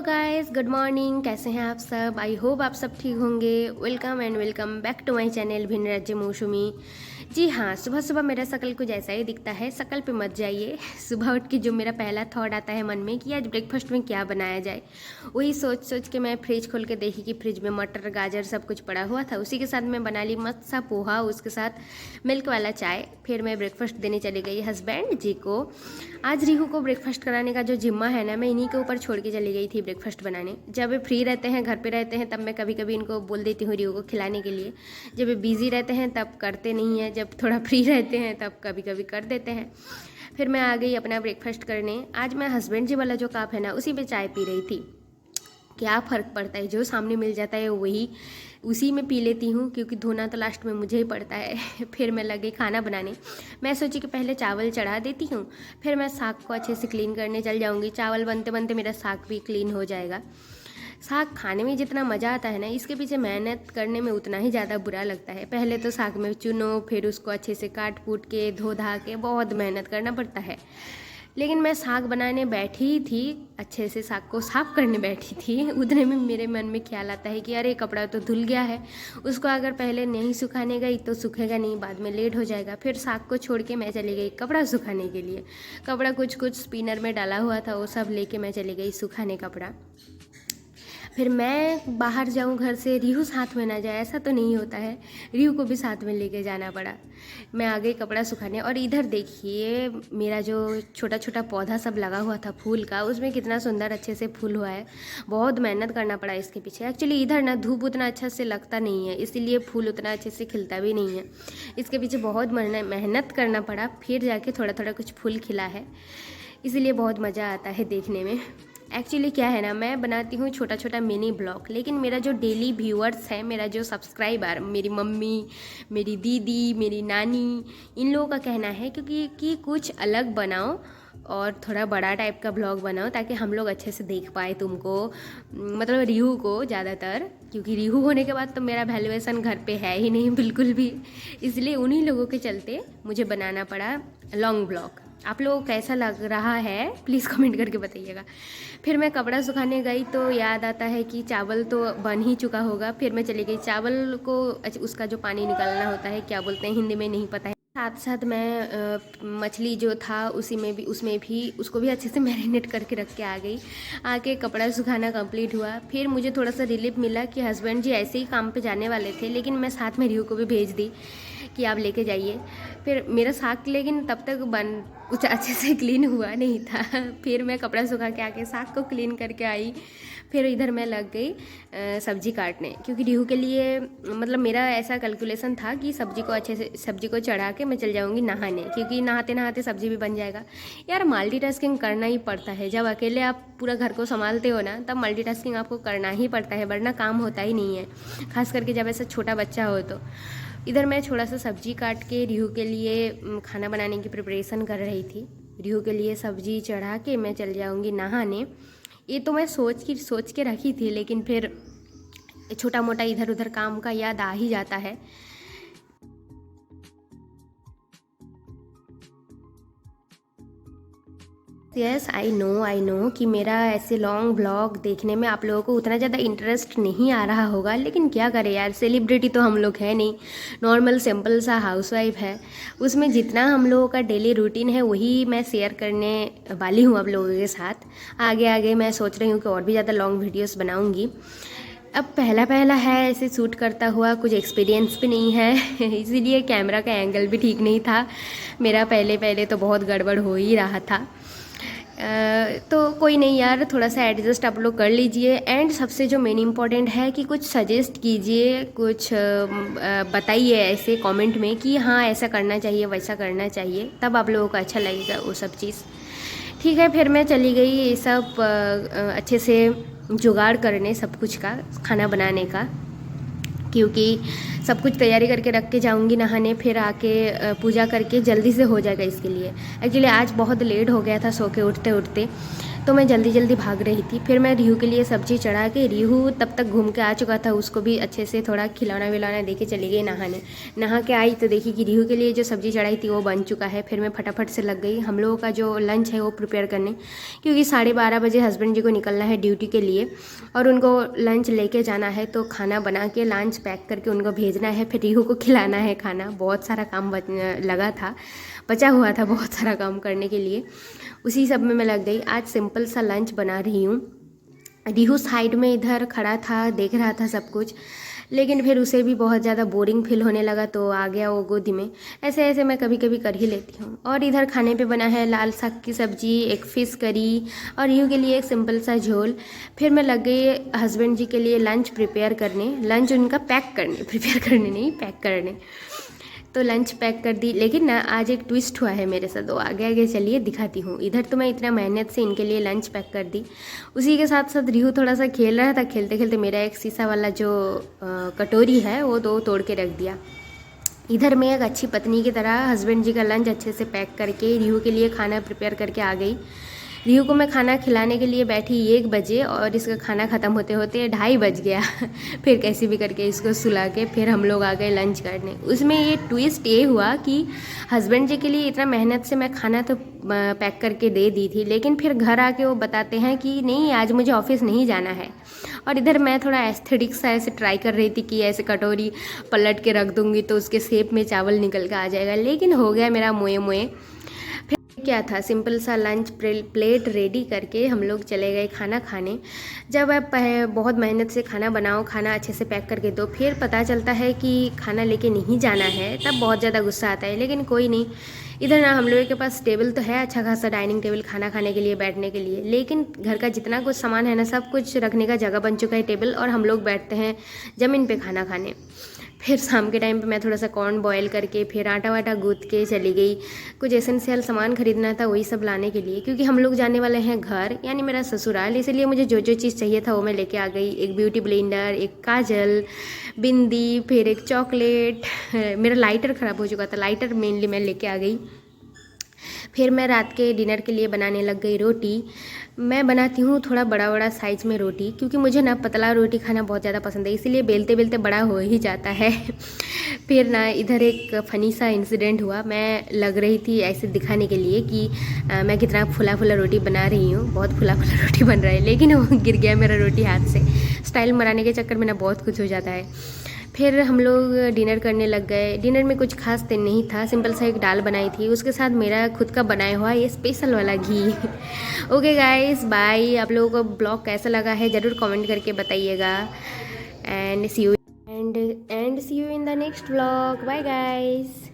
Guys, good morning. कैसे हैं आप सब? आई होप आप सब ठीक होंगे। Welcome and welcome back to my channel भिन्न राज्य मौसमी। जी हाँ, सुबह सुबह मेरा शकल कुछ ऐसा ही दिखता है। शकल पे मत जाइए। सुबह उठ के जो मेरा पहला थॉट आता है मन में कि आज ब्रेकफास्ट में क्या बनाया जाए, वही सोच सोच के मैं फ्रिज खोल के देखी कि फ्रिज में मटर गाजर सब कुछ पड़ा हुआ था। उसी के साथ मैं बना ली मस्त सा पोहा, उसके साथ मिल्क वाला चाय। फिर मैं ब्रेकफास्ट देने चली गई हस्बैंड जी को। आज रिहू को ब्रेकफास्ट कराने का जो जिम्मा है ना, मैं इन्हीं के ऊपर छोड़ के चली गई थी ब्रेकफास्ट बनाने। जब वे फ्री रहते हैं, घर पे रहते हैं, तब मैं कभी कभी इनको बोल देती हूँ रिहू को खिलाने के लिए। जब वे बिज़ी रहते हैं तब करते नहीं हैं, जब थोड़ा फ्री रहते हैं तब कभी कभी कर देते हैं। फिर मैं आ गई अपना ब्रेकफास्ट करने। आज मैं हस्बैंड जी वाला जो कप है ना, उसी पे चाय पी रही थी। क्या फ़र्क पड़ता है, जो सामने मिल जाता है वही उसी में पी लेती हूँ, क्योंकि धोना तो लास्ट में मुझे ही पड़ता है। फिर मैं लगी खाना बनाने। मैं सोची कि पहले चावल चढ़ा देती हूँ, फिर मैं साग को अच्छे से क्लीन करने चल जाऊँगी। चावल बनते बनते मेरा साग भी क्लीन हो जाएगा। साग खाने में जितना मज़ा आता है ना, इसके पीछे मेहनत करने में उतना ही ज़्यादा बुरा लगता है। पहले तो साग में चुनो, फिर उसको अच्छे से काट कूट के धो धा के बहुत मेहनत करना पड़ता है। लेकिन मैं साग बनाने बैठी ही थी, अच्छे से साग को साफ़ करने बैठी थी, उतने में मेरे मन में ख्याल आता है कि अरे कपड़ा तो धुल गया है, उसको अगर पहले नहीं सुखाने गई तो सूखेगा नहीं, बाद में लेट हो जाएगा। फिर साग को छोड़ के मैं चली गई कपड़ा सुखाने के लिए। कपड़ा कुछ कुछ स्पिनर में डाला हुआ था, वो सब लेके मैं चली गई सुखाने कपड़ा। फिर मैं बाहर जाऊं घर से, रिहू साथ में ना जाए ऐसा तो नहीं होता है, रिहू को भी साथ में लेके जाना पड़ा। मैं आ गई कपड़ा सुखाने। और इधर देखिए मेरा जो छोटा छोटा पौधा सब लगा हुआ था फूल का, उसमें कितना सुंदर अच्छे से फूल हुआ है। बहुत मेहनत करना पड़ा इसके पीछे। एक्चुअली इधर ना धूप उतना अच्छा से लगता नहीं है, इसीलिए फूल उतना अच्छे से खिलता भी नहीं है। इसके पीछे बहुत मेहनत करना पड़ा, फिर जाके थोड़ा थोड़ा कुछ फूल खिला है, इसीलिए बहुत मज़ा आता है देखने में। एक्चुअली क्या है ना, मैं बनाती हूँ छोटा छोटा मिनी ब्लॉग, लेकिन मेरा जो डेली व्यूअर्स है, मेरा जो सब्सक्राइबर, मेरी मम्मी, मेरी दीदी, मेरी नानी, इन लोगों का कहना है क्योंकि कि कुछ अलग बनाओ और थोड़ा बड़ा टाइप का ब्लॉग बनाओ, ताकि हम लोग अच्छे से देख पाए तुमको, मतलब रिहू को ज़्यादातर, क्योंकि रिहू होने के बाद तो मेरा वैल्यूएशन घर पे है ही नहीं बिल्कुल भी। इसलिए उन्हीं लोगों के चलते मुझे बनाना पड़ा लॉन्ग ब्लॉग। आप लोगों को कैसा लग रहा है प्लीज़ कमेंट करके बताइएगा। फिर मैं कपड़ा सुखाने गई तो याद आता है कि चावल तो बन ही चुका होगा। फिर मैं चली गई चावल को, उसका जो पानी निकालना होता है, क्या बोलते हैं हिंदी में नहीं पता है। साथ साथ मैं मछली जो था उसमें भी उसको भी अच्छे से मैरिनेट करके रख के आ गई। आके कपड़ा सुखाना कंप्लीट हुआ। फिर मुझे थोड़ा सा रिलीफ मिला कि हस्बैंड जी ऐसे ही काम पे जाने वाले थे, लेकिन मैं साथ में रिहू को भी भेज दी कि आप लेके जाइए। फिर मेरा साग लेकिन तब तक कुछ अच्छे से क्लीन हुआ नहीं था। फिर मैं कपड़ा सुखा के आके साग को क्लीन करके आई। फिर इधर मैं लग गई सब्जी काटने, क्योंकि रिहू के लिए मतलब मेरा ऐसा कैलकुलेशन था कि सब्जी को अच्छे से सब्जी को चढ़ा के मैं चल जाऊंगी नहाने, क्योंकि नहाते नहाते सब्जी भी बन जाएगा। यार मल्टीटास्किंग करना ही पड़ता है, जब अकेले आप पूरा घर को संभालते हो ना, तब मल्टीटास्किंग आपको करना ही पड़ता है, वरना काम होता ही नहीं है, खास करके जब ऐसा छोटा बच्चा हो तो। इधर मैं थोड़ा सा सब्जी काट के रिहू के लिए खाना बनाने की प्रिपरेशन कर रही थी। रिहू के लिए सब्जी चढ़ा के मैं चल जाऊंगी नहाने। ये तो मैं सोच के रखी थी, लेकिन फिर छोटा मोटा इधर उधर काम का याद आ ही जाता है। यस, आई नो कि मेरा ऐसे लॉन्ग ब्लॉग देखने में आप लोगों को उतना ज़्यादा इंटरेस्ट नहीं आ रहा होगा, लेकिन क्या करें यार, सेलिब्रिटी तो हम लोग हैं नहीं, नॉर्मल सिंपल सा हाउसवाइफ है। उसमें जितना हम लोगों का डेली रूटीन है वही मैं शेयर करने वाली हूँ आप लोगों के साथ। आगे आगे मैं सोच रही हूँ कि और भी ज़्यादा लॉन्ग वीडियोज़ बनाऊँगी। अब पहला पहला है ऐसे शूट करता हुआ, कुछ एक्सपीरियंस भी नहीं है इसीलिए कैमरा का एंगल भी ठीक नहीं था मेरा। पहले पहले तो बहुत गड़बड़ हो ही रहा था। तो कोई नहीं यार, थोड़ा सा एडजस्ट आप लोग कर लीजिए। एंड सबसे जो मेन इम्पॉर्टेंट है कि कुछ सजेस्ट कीजिए, कुछ बताइए ऐसे कमेंट में कि हाँ ऐसा करना चाहिए वैसा करना चाहिए, तब आप लोगों को अच्छा लगेगा वो सब चीज़। ठीक है, फिर मैं चली गई ये सब अच्छे से जुगाड़ करने सब कुछ का, खाना बनाने का, क्योंकि सब कुछ तैयारी करके रख के जाऊंगी नहाने। फिर आके पूजा करके जल्दी से हो जाएगा इसके लिए। एक्चुअली आज बहुत लेट हो गया था सो के उठते उठते, तो मैं जल्दी जल्दी भाग रही थी। फिर मैं रिहू के लिए सब्ज़ी चढ़ा के, रिहू तब तक घूम के आ चुका था, उसको भी अच्छे से थोड़ा खिलाना विलाना दे के चली गई नहाने। नहा के आई तो देखी कि रिहू के लिए जो सब्ज़ी चढ़ाई थी वो बन चुका है। फिर मैं फटाफट से लग गई हम लोगों का जो लंच है वो प्रिपेयर करने, क्योंकि 12:30 बजे हस्बैंड जी को निकलना है ड्यूटी के लिए और उनको लंच लेके जाना है। तो खाना बना के लंच पैक करके उनको भेजना है, फिर रिहू को खिलाना है खाना। बहुत सारा काम लगा था, बचा हुआ था बहुत सारा काम करने के लिए, उसी सब में मैं लग गई। आज सिंपल सा लंच बना रही हूँ। रिहू साइड में इधर खड़ा था, देख रहा था सब कुछ, लेकिन फिर उसे भी बहुत ज़्यादा बोरिंग फील होने लगा तो आ गया वो गोदी में। ऐसे ऐसे मैं कभी कभी कर ही लेती हूँ। और इधर खाने पे बना है लाल साग की सब्ज़ी, एक फ़िश करी और रिहू के लिए एक सिंपल सा झोल। फिर मैं लग गई हस्बैंड जी के लिए लंच प्रिपेयर करने, लंच उनका पैक करने, प्रिपेयर करने नहीं, पैक करने। तो लंच पैक कर दी, लेकिन ना आज एक ट्विस्ट हुआ है मेरे साथ, वो आगे आगे चलिए दिखाती हूँ। इधर तो मैं इतना मेहनत से इनके लिए लंच पैक कर दी, उसी के साथ साथ रिहू थोड़ा सा खेल रहा था। खेलते खेलते मेरा एक शीशा वाला जो कटोरी है वो दो तोड़ के रख दिया। इधर मैं एक अच्छी पत्नी की तरह हस्बैंड जी का लंच अच्छे से पैक करके रिहू के लिए खाना प्रिपेयर करके आ गई। रिहू को मैं खाना खिलाने के लिए बैठी 1 बजे और इसका खाना ख़त्म होते होते 2:30 बज गया। फिर कैसे भी करके इसको सुला के फिर हम लोग आ गए लंच करने। उसमें ये ट्विस्ट ये हुआ कि हस्बैंड जी के लिए इतना मेहनत से मैं खाना तो पैक करके दे दी थी, लेकिन फिर घर आके वो बताते हैं कि नहीं आज मुझे ऑफिस नहीं जाना है। और इधर मैं थोड़ा एस्थेटिक सा ऐसे ट्राई कर रही थी कि ऐसे कटोरी पलट के रख दूँगी तो उसके शेप में चावल निकल के आ जाएगा, लेकिन हो गया मेरा मोए मोए। क्या था, सिंपल सा लंच प्लेट रेडी करके हम लोग चले गए खाना खाने। जब आप बहुत मेहनत से खाना बनाओ, खाना अच्छे से पैक करके दो, फिर पता चलता है कि खाना लेके नहीं जाना है, तब बहुत ज़्यादा गुस्सा आता है। लेकिन कोई नहीं, इधर ना हम लोगों के पास टेबल तो है अच्छा खासा, डाइनिंग टेबल खाना खाने के लिए, बैठने के लिए, लेकिन घर का जितना कुछ सामान है ना सब कुछ रखने का जगह बन चुका है टेबल, और हम लोग बैठते हैं ज़मीन पे खाना खाने। फिर शाम के टाइम पे मैं थोड़ा सा कॉर्न बॉयल करके फिर आटा वाटा गूँथ के चली गई। कुछ एसेंशियल सामान खरीदना था वही सब लाने के लिए, क्योंकि हम लोग जाने वाले हैं घर, यानी मेरा ससुराल, इसलिए मुझे जो जो चीज़ चाहिए था वो मैं लेके आ गई। एक ब्यूटी ब्लेंडर, एक काजल, बिंदी, फिर एक चॉकलेट। मेरा लाइटर ख़राब हो चुका था, लाइटर मेनली मैं लेके आ गई। फिर मैं रात के डिनर के लिए बनाने लग गई रोटी। मैं बनाती हूँ थोड़ा बड़ा बड़ा साइज़ में रोटी, क्योंकि मुझे ना पतला रोटी खाना बहुत ज़्यादा पसंद है, इसीलिए बेलते बेलते बड़ा हो ही जाता है। फिर ना इधर एक फ़नी सा इंसिडेंट हुआ। मैं लग रही थी ऐसे दिखाने के लिए कि मैं कितना फुला फुला रोटी बना रही हूँ, बहुत फुला फुला रोटी बन रहा है, लेकिन वो गिर गया मेरा रोटी हाथ से। स्टाइल बनाने के चक्कर में ना बहुत कुछ हो जाता है। फिर हम लोग डिनर करने लग गए। डिनर में कुछ खास तो नहीं था, सिंपल सा एक दाल बनाई थी, उसके साथ मेरा खुद का बनाया हुआ ये स्पेशल वाला घी। Okay guys, bye. आप लोगों को ब्लॉग कैसा लगा है ज़रूर कमेंट करके बताइएगा। And see you in the next blog. Bye guys.